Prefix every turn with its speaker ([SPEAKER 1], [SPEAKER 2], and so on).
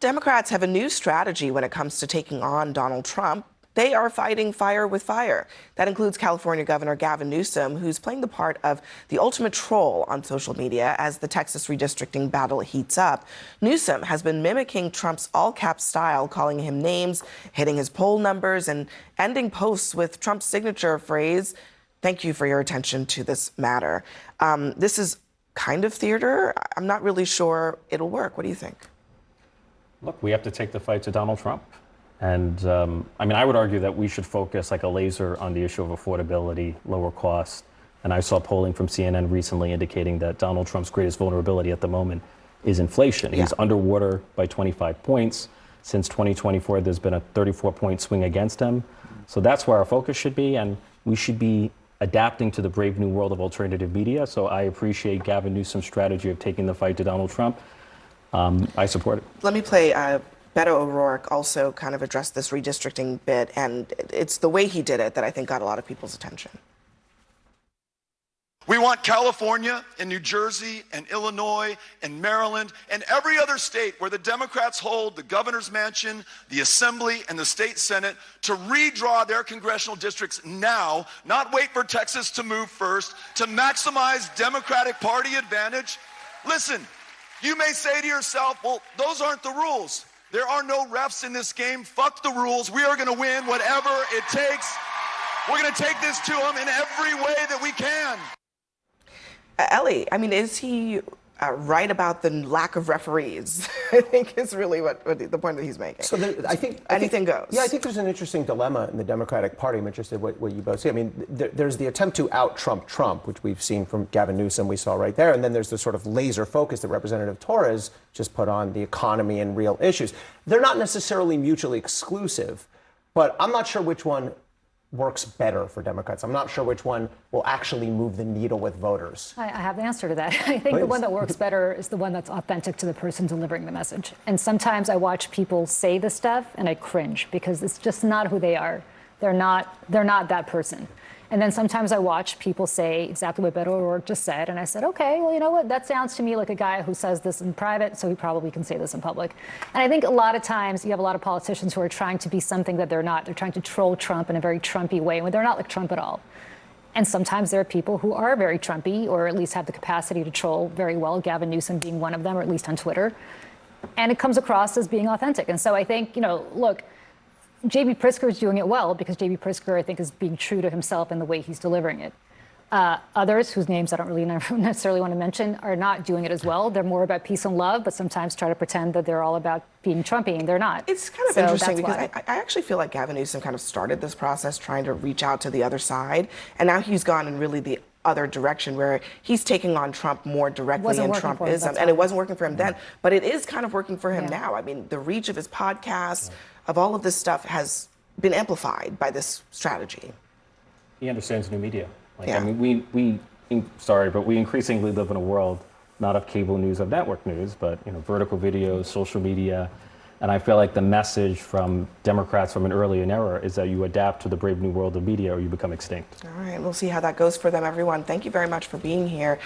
[SPEAKER 1] Democrats have a new strategy when it comes to taking on Donald Trump. They are fighting fire with fire. That includes California Governor Gavin Newsom, who's playing the part of the ultimate troll on social media as the Texas redistricting battle heats up. Newsom has been mimicking Trump's all-cap style, calling him names, hitting his poll numbers, and ending posts with Trump's signature phrase, "Thank you for your attention to this matter." This is kind of theater. I'm not really sure it'll work. What do you think?
[SPEAKER 2] Look, we have to take the fight to Donald Trump. And I mean, I would argue that we should focus like a laser on the issue of affordability, lower cost. And I saw polling from CNN recently indicating that Donald Trump's greatest vulnerability at the moment is inflation. He's underwater by 25 points. Since 2024, there's been a 34-point swing against him. So that's where our focus should be. And we should be adapting to the brave new world of alternative media. So I appreciate Gavin Newsom's strategy of taking the fight to Donald Trump. I support it.
[SPEAKER 1] Let me play Beto O'Rourke also kind of addressed this redistricting bit, and it's the way he did it that I think got a lot of people's attention.
[SPEAKER 3] We want California and New Jersey and Illinois and Maryland and every other state where the Democrats hold the governor's mansion, the assembly, and the state senate to redraw their congressional districts now, not wait for Texas to move first, to maximize Democratic Party advantage. Listen, you may say to yourself, well, those aren't the rules. There are no refs in this game. Fuck the rules. We are going to win whatever it takes. We're going to take this to them in every way that we can.
[SPEAKER 1] Ellie, I mean, is he right about the lack of referees? I think is really what the point that he's making.
[SPEAKER 4] So I think
[SPEAKER 1] anything goes.
[SPEAKER 4] Yeah, I think there's an interesting dilemma in the Democratic Party. I'm interested in what you both say. I mean, there's the attempt to out-Trump Trump, which we've seen from Gavin Newsom, we saw right there. And then there's the sort of laser focus that Representative Torres just put on the economy and real issues. They're not necessarily mutually exclusive, but I'm not sure which one works better for Democrats. I'm not sure which one will actually move the needle with voters.
[SPEAKER 5] I have the answer to that. I think the one that works better is the one that's authentic to the person delivering the message. And sometimes I watch people say this stuff and I cringe because it's just not who they are. They're not that person. And then sometimes I watch people say exactly what Beto O'Rourke just said. And I said, okay, well, you know what? That sounds to me like a guy who says this in private, so he probably can say this in public. And I think a lot of times you have a lot of politicians who are trying to be something that they're not. They're trying to troll Trump in a very Trumpy way when they're not like Trump at all. And sometimes there are people who are very Trumpy or at least have the capacity to troll very well, Gavin Newsom being one of them, or at least on Twitter. And it comes across as being authentic. And so I think, you know, look, J.B. Pritzker is doing it well because J.B. Pritzker, I think, is being true to himself in the way he's delivering it. Others, whose names I don't really necessarily want to mention, are not doing it as well. They're more about peace and love, but sometimes try to pretend that they're all about being Trumpy, and they're not.
[SPEAKER 1] It's kind of interesting because I actually feel like Gavin Newsom kind of started this process trying to reach out to the other side, and now he's gone in really the other direction where he's taking on Trump more directly and Trumpism, and it wasn't working for him then, but it is kind of working for him now. I mean, the reach of his podcast, of all of this stuff has been amplified by this strategy.
[SPEAKER 2] He understands new media. Like, I mean, we increasingly live in a world not of cable news, of network news, but, you know, vertical videos, social media. And I feel like the message from Democrats from an earlier era is that you adapt to the brave new world of media or you become extinct.
[SPEAKER 1] All right, we'll see how that goes for them, everyone. Thank you very much for being here.